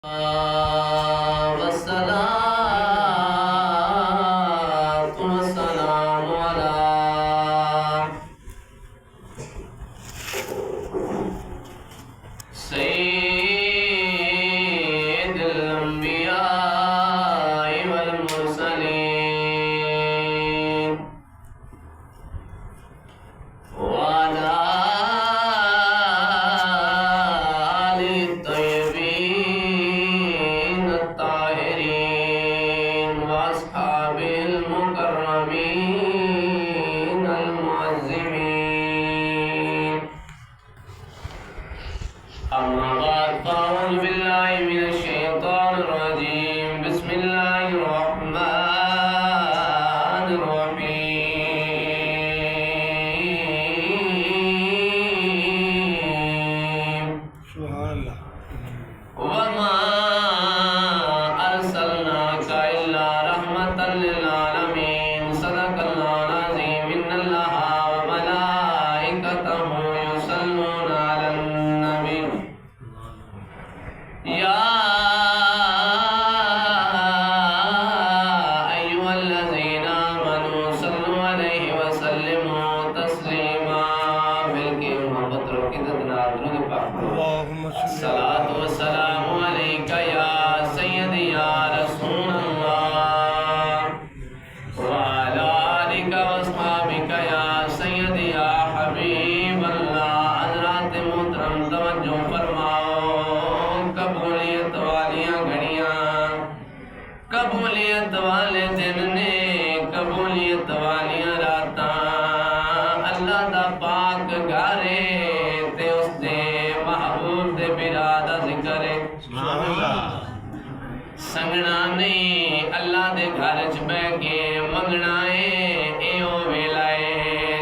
والصلاة والسلام على سيد الأنبياء والمرسلين وعلى آل الطيبين الطاهرين وأصحابه المكرمين المعظمين. أما بعد فأعوذ بالله من الشيطان الرجيم. بسم الله الرحمن الرحيم. سبحان اللہ. وما أرسلناك إلا رحمة للعالمين. صدق الله العظيم. إن الله وملائكته يصلون على النبي يا أيها الذين آمنوا صلوا عليه وسلموا تسليما. بلکہ محبت رکھی تدنا درود پاک. اللہم صلی الصلاة والسلام عليك يا سيدي يا رسول الله وعلى آلك وأصحابك يا سيدي يا حبيب الله. حضرات محترم توجہ فرماؤ. قبولیت والیاں گھڑیاں، قبولیت والے دن نے، قبولیت والیاں راتاں. اللہ دا پاک گھارے تے اس دے محبوب دے برا دا ذکر ہے. سنگنا نہیں، اللہ دے گھر چ بہ کے منگنا ہے. اے او ویلا ہے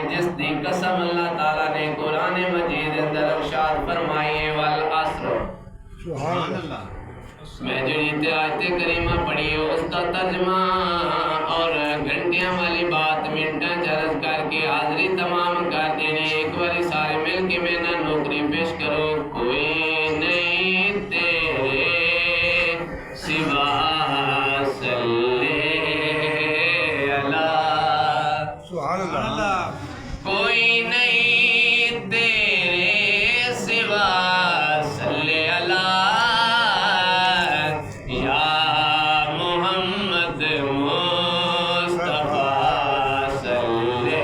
جس دی قسم اللہ تعالیٰ نے قرآن مجید اندر ارشاد فرمائی ہے والعصر. سبحان اللہ. میں جو یہ آیت کریمہ پڑھی اس کا ترجمہ اور گھنٹیاں والی بات منٹاں چرچ کر کے حاضری تمام کر دینے. ایک باری سارے مل کے میں نہ نوکری پیش کرو. کوئی نہیں تیرے سوا صلی اللہ. سبحان اللہ. کوئی نہیں تیرے سوا صلی اللہ یا محمد مصطفیٰ صلی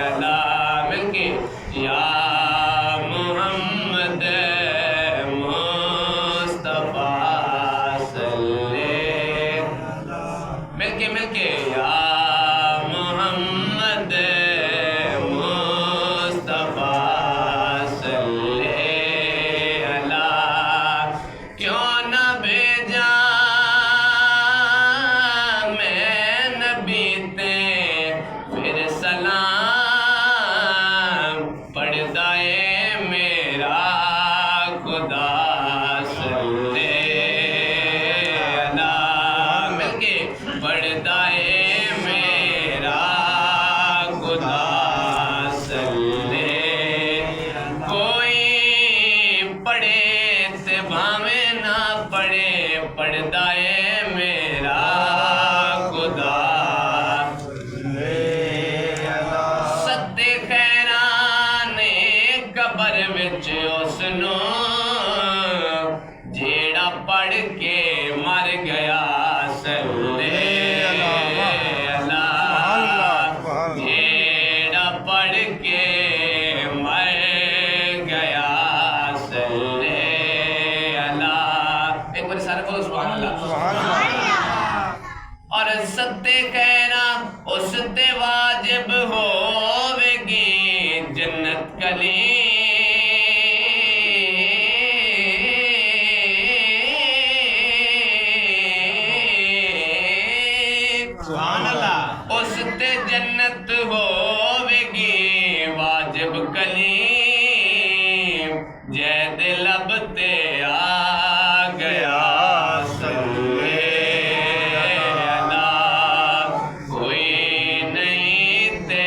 اللہ. مل کے یا محمد مصطفیٰ صلی. مل کے یا محمد مصطفیٰ صلی اللہ. کیوں نہ بھیجا میں نبی تے پھر سلام پڑھتا ہے میرا خدا صلی اللہ. مل کے پڑھتا ہے میرا خدا صلی. کوئی پڑھے تے بھاویں نہ پڑھے پڑھتا ہے میرا خدا. سدے خیرانے قبر وچ اس نو جیڑا پڑھ کے مر گیا صلی اللہ. جیڑا پڑھ کے مر گیا صلی اللہ. ایک بار سارے بولو سبحان اللہ. سبحان اللہ. اور صدے خیرہ اس تے واجب ہوے گی جنت کلی. سبحان اللہ. اس تے جنت ہوے گی واجب کلی. جے دے لب تے آ گیا صلی اللہ. کوئی نہیں تے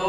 2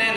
3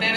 3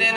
3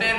3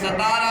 17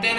3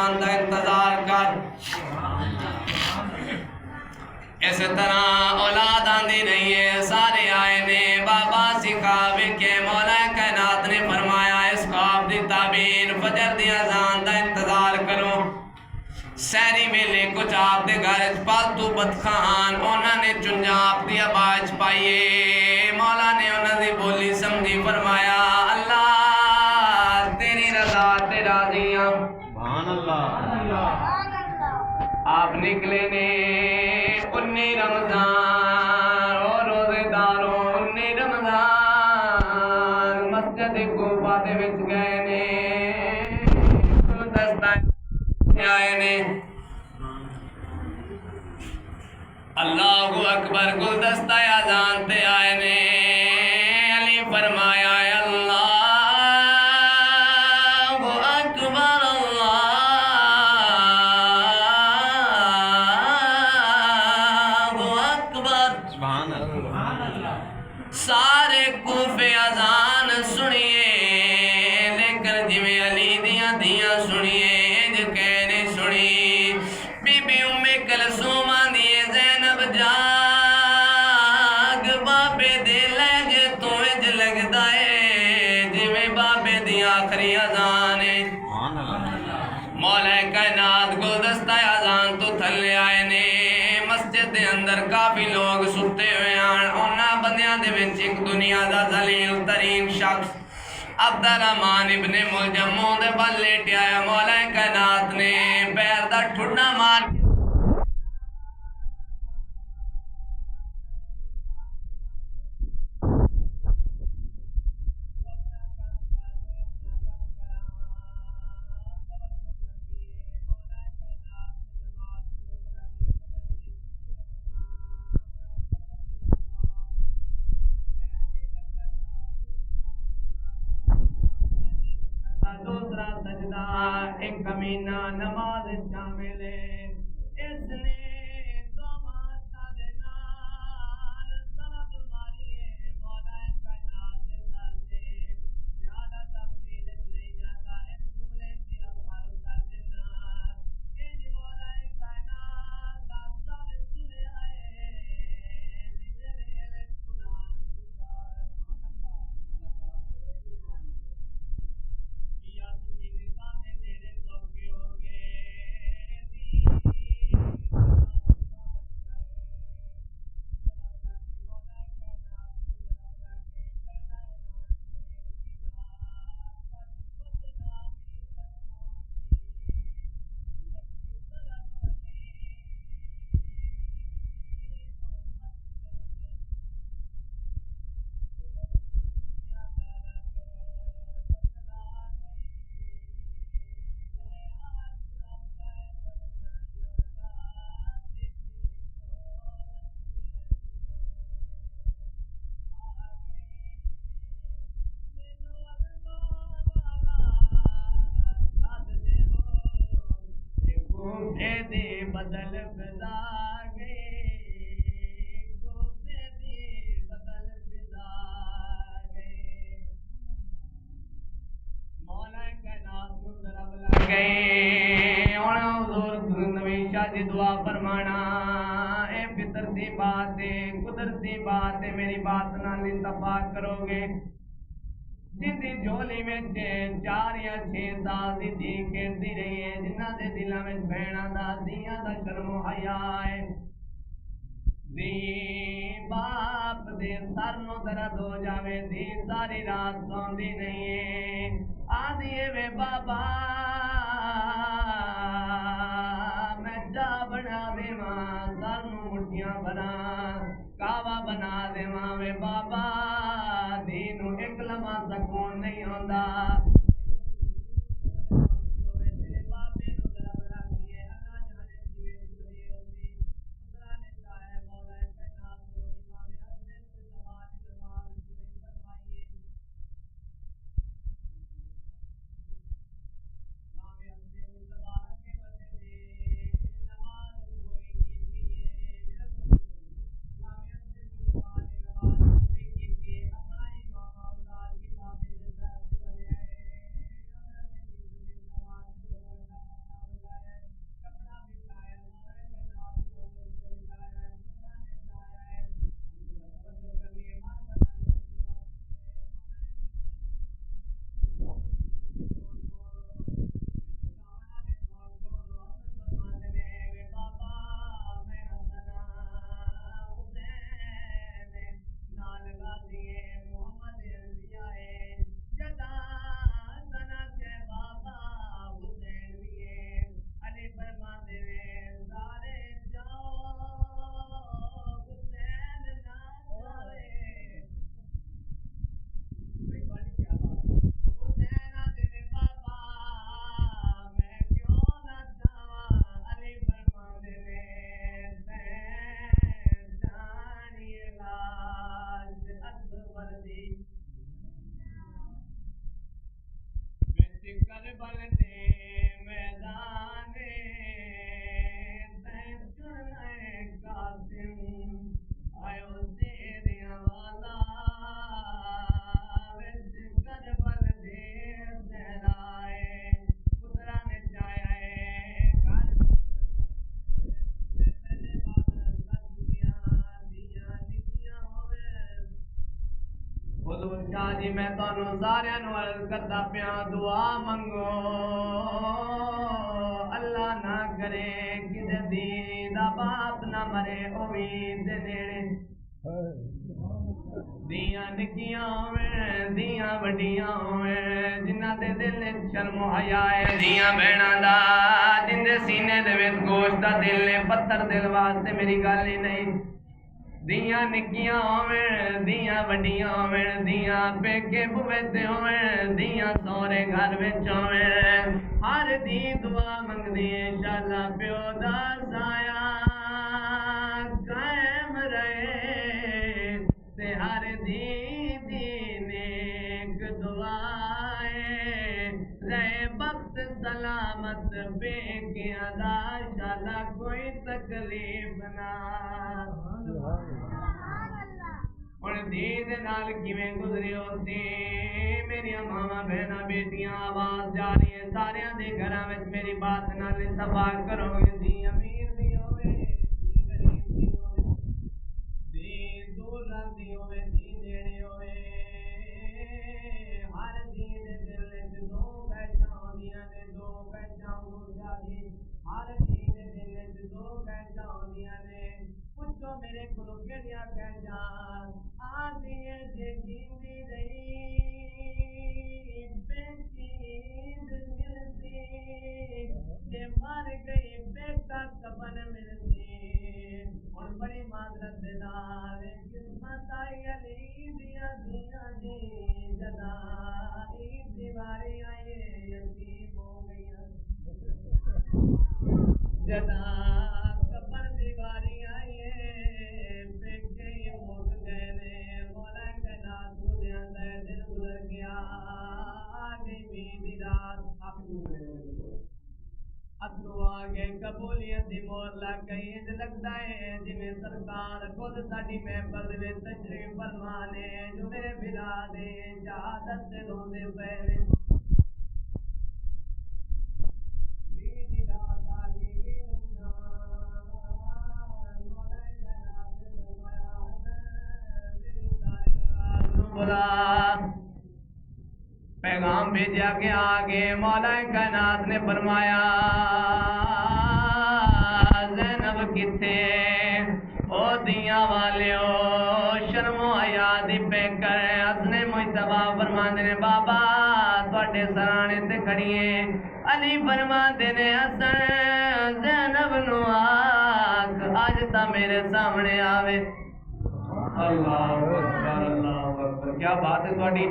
اذان دا انتظار کر اس طرح اولاد آندی نہیں ہے سارے آئے نے بابا سکھاو کے مولا کائنات نے فرمایا اس خواب دی تعبیر فجر دی اذان دا انتظار کرو سہری ویلے کچھ آپ دے گھر پالتو بدخان انہاں نے چنجا آپ دی آواز پائیے مولا نے انہاں دی بولی سمجھی فرمایا اللہ تیری رضا تے راضی ہاں سبحان اللہ آپ نکلے نے 19 رمضان اور روزے داروں 19 رمضان مسجد کوفہ دے وچ گئے نے گلدستہ آئے نے اللہ اکبر گلدستہ اذان تے آئے نے علی فرمایا اللہ اکبر اللہ اکبر سبحان اللہ سارے کوفے اذان سنیے لیکن جویں علی دیاں دیاں سنیے انج کہنے سنی بی بی ام کلثوم آندی زینب جاگ بابے دے لہجے تو انج لگدا اے جویں بابے دی آخری اذان ہے سبحان اللہ مولا کائنات گلدستہ اذان تو تھلے آئے نے مسجد دے اندر کافی لوگ ستے ہوئے ہیں انہاں بندیاں دے وچ ایک دنیا دا ذلیل ترین شخص عبد الرحمن ابن ملجم منہ دے بل لیٹیا ہے مولا کائنات نے پیر دا ٹھڈا مار کے دوسرا سجدہ ایک کمینہ نماز شامل ہے اس نے دو ماتا دے نال سند ماری ہے مولا کائنات دے در سے زیادہ تفصیل نہیں جاتا ایک جملے سے عرض کر دینا انج مولا کائنات دا سر سنے آئے جدے ویلے قرآن بدل فضا گئے گوبے دی بدل فضا گئے مولا کائنات نو ضرب لگ گئے ہن حضور نبی شاہ دی دعا فرمانا اے فطرتی بات ہے قدرتی بات ہے میری بات نال اتفاق کرو گے جندی جھولی میں 4 یا 6 سال دی دھی کھیلتی رہی ہے جنہاں دے دلاں وچ بہناں دا دھیاں دا شرم و حیا ہے دھی باپ دے سر نو درد ہو جاوے دھی ساری رات سوندی نہیں ہے آدھی وے بابا میں چاہ بنا دیواں سر نو مٹھیاں بنا کعوہ بنا دیواں وے بابا دھی نو ایک لمحہ سکون نہیں ہوندا کربل دے میدان تے چنے قاسم آیو تیرے والا وچ کربل دے صحرائے پترا نے چایا گھر پہلے بات دیاں نکیاں ہوے حضور شاہ جی میں تانوں سارے نوں عرض کردا پیاں دعا منگو اللہ نہ کرے کسے دی دا باپ نہ مرے او وی دے نیڑے دیاں نکیاں ہوئیں دیاں وڈیاں ہوئیں جنہاں دے دل وچ شرم و حیا ہے دیاں بہناں دا جن دے سینے دے وچ گوشت دا دل نے پتھر دل واسطے میری گل ہی نہیں دیاں نکیاں ہوئیں دیاں وڈیاں ہوئیں دیاں پیکے بوے تے ہوئیں دیاں سورے گھر وچ ہوئیں ہر دی دعا منگدی انشاءاللہ پیو دا سایہ قائم رہے تے ہر دی نیک دعائیں رہے وقت سلامت پیکیاں دا انشاءاللہ کوئی تکلیف نہ اور دید نال کیویں گزری ہوتی میری ماما بہنا بیٹیاں آواز جاری ہے سارے دے گھراں وچ میری بات نال اتفاق کرو گے دی امیر دی ہوے دی غریب دی ہوے دی دور دی ہوے دی نیڑے ہوے ہر دی دے دل وچ دو پہچان ہوندیاں نے دو پہچان ہو جاتی ہر دی دے دل وچ دو پہچان ہوندیاں نے پوچھو میرے کولوں کیڑیاں پہچان آدھی جے جیندی رہی بے چیز ملتی جے مر گئی بیٹا کفن ملتی اور بڑی معذرت دے نال قسمت آئی علی دیاں دیاں دی جدا عید دیواری آئی یتیم ہو گئی جدا کفن دیواری آئی پیکے مک گئے نے مولا کائنات نو دیاندا ہے دن گزر گیا آگے میری رات اتو آگے قبولیت دی مور لگ گئی لگتا ہے جویں سرکار خود ساڈی محفل وچ تشریف فرما نے جو میرے بلا دے شہادت تے روندے پے نے میری رات آگے پیغام بھیجا کہ آگے مولا کائنات نے فرمایا زینب کتے او دیاں والیو شرم و حیا دی پیکر حسن مجتبی فرماندے نے بابا تواڈے سرانے تے کھڑیے علی فرماندے نے حسن زینب نو آکھ اج تا میرے سامنے آوے اللہ اکبر کیا بات ہے تواڈی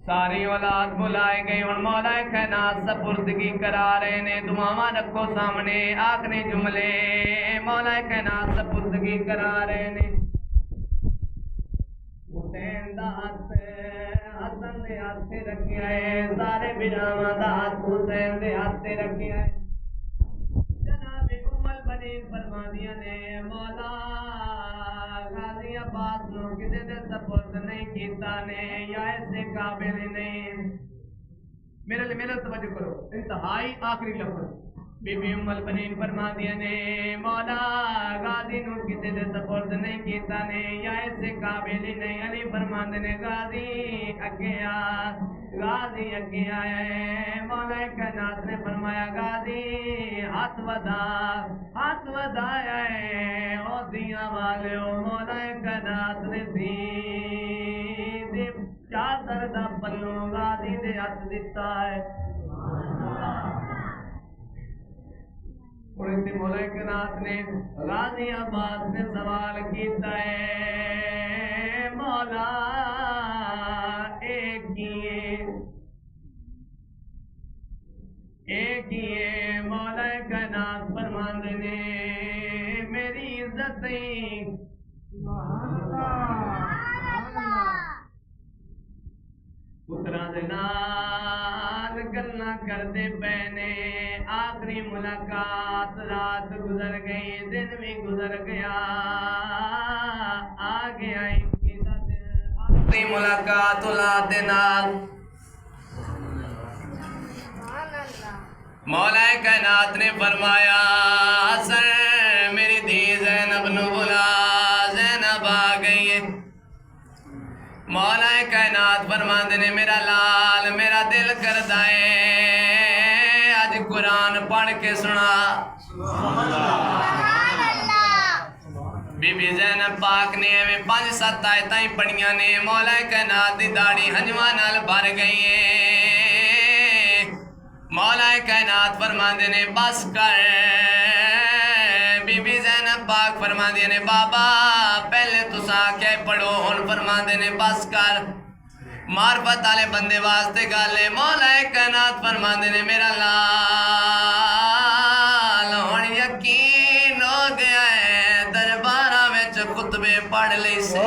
ساری اولاد بلائے گئی اور مولا کائنات سپردگی کرا رہے نے دعاواں رکھو سامنے آخری جملے مولا کائنات سپردگی کرا رہے نے حسین دا ہاتھ حسن دے ہاتھ رکھیا ہے سارے بھراواں دا ہاتھ حسین دے ہاتھ رکھیا ہے جناب ام البنین فرماندیاں نے مولا غازی عباس نو کسے دے سپرد نہیں کیتا نے یا ایسے قابل نہیں میرے توجہ کرو انتہائی آخری لفظ بی بی ام البنین فرماندیاں نے مولا غازی نو کسے دے سپرد نہیں کیتا نے یا ایسے قابل نہیں علی فرماندے نے غازی اگے آیا ہے مولا کائنات نے فرمایا غازی ہاتھ ودایا ہے او دیاں والیو مولا کائنات نے دی چادر دا پلو غازی دے ہاتھ دتا ہے اور اس مولا کائنات نے غازی عباس نے سوال کیتا ہے مولا ایک ہی مولا کائنات فرماندے نے میری عزت پتراں دے نال گلاں کردے پے نے آخری ملاقات رات گزر گئی دن بھی گزر گیا آ گیا عید دا دن آخری ملاقات اولاد دے نال مولا کائنات نے فرمایا حسن میری دھی زینب نو بلا زینب آ گئی ہے مولا کائنات فرماندے نے میرا لال میرا دل کردا ہے اج قرآن پڑھ کے سنا بی بی زینب پاک نے ایویں 5-7 آیتاں ہی پڑھیاں نے مولا کائنات دی داڑھی ہنجواں نال بھر گئی ہے مولا کائنات فرماندے نے بس کر بی بی زینب پاک فرماندے نے بابا پہلے تساں کہ پڑھو ہن فرماندے نے بس کر معرفت والے بندے واسطے گل ہے مولا کائنات فرماندے نے میرا لال ہن یقین ہو گیا ہے درباراں وچ خطبے پڑھ لئی سے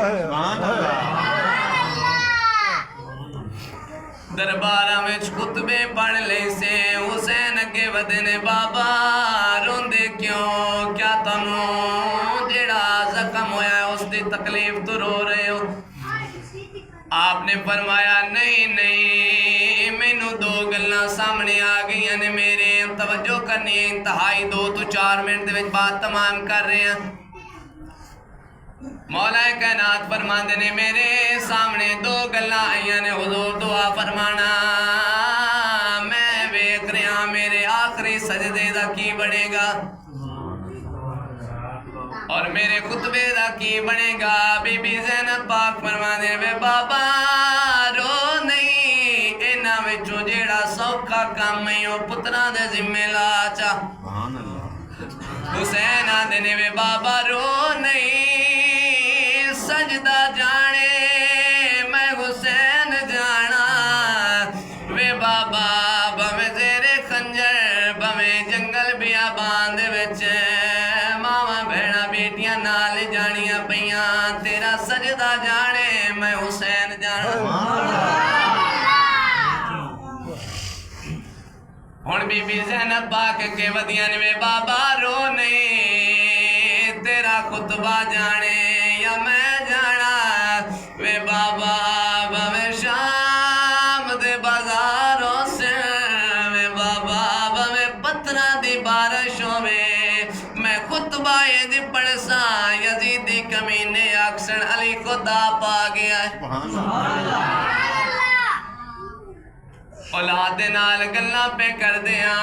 درباراں وچ خطبے پڑھ لئی سے حسین اگے ودے نے بابا روندے کیوں کیا تانوں جیڑا زخم ہویا ہے اس دی تکلیف تو رو رہے ہو آپ نے فرمایا نہیں مینوں 2 گلاں سامنے آ گئیاں نے میرے توجہ کرنی ہے انتہائی 2 تو 4 منٹ دے وچ بات تمام کر رہے ہیں مولا کائنات فرماندے نے میرے سامنے 2 گلاں آئیاں نے حضور دعا فرمانا میں ویکھ رہا میرے آخری سجدے دا کی بنے گا اور میرے خطبے دا کی بنے گا بی بی زینب پاک فرماندے نے بابا رو نہیں انہاں وچوں جیڑا سوکھا کام ہے او پتراں دے ذمہ لا چا حسین آندے نے بابا رو نہیں سجدہ جانے میں حسین جانا وے بابا بھویں زیر خنجر بھویں جنگل بیابان دے وچ ماواں بہناں بیٹیاں نال جانیاں پیاں تیرا سجدہ جانے میں حسین جانا ہن بی بی زینب پاک کے ودیاں نے بابا رو نہیں تیرا خطبہ جانے یا میں جانا وے بابا بھویں شام دے بازاروں سے وے بابا بھویں پتھراں دی بارش ہوے میں خطبہ یہ پڑھسا یزیدی کمینے اکسن علی خدا پا گیا ہے اولاد نال گلاں پہ کر دیاں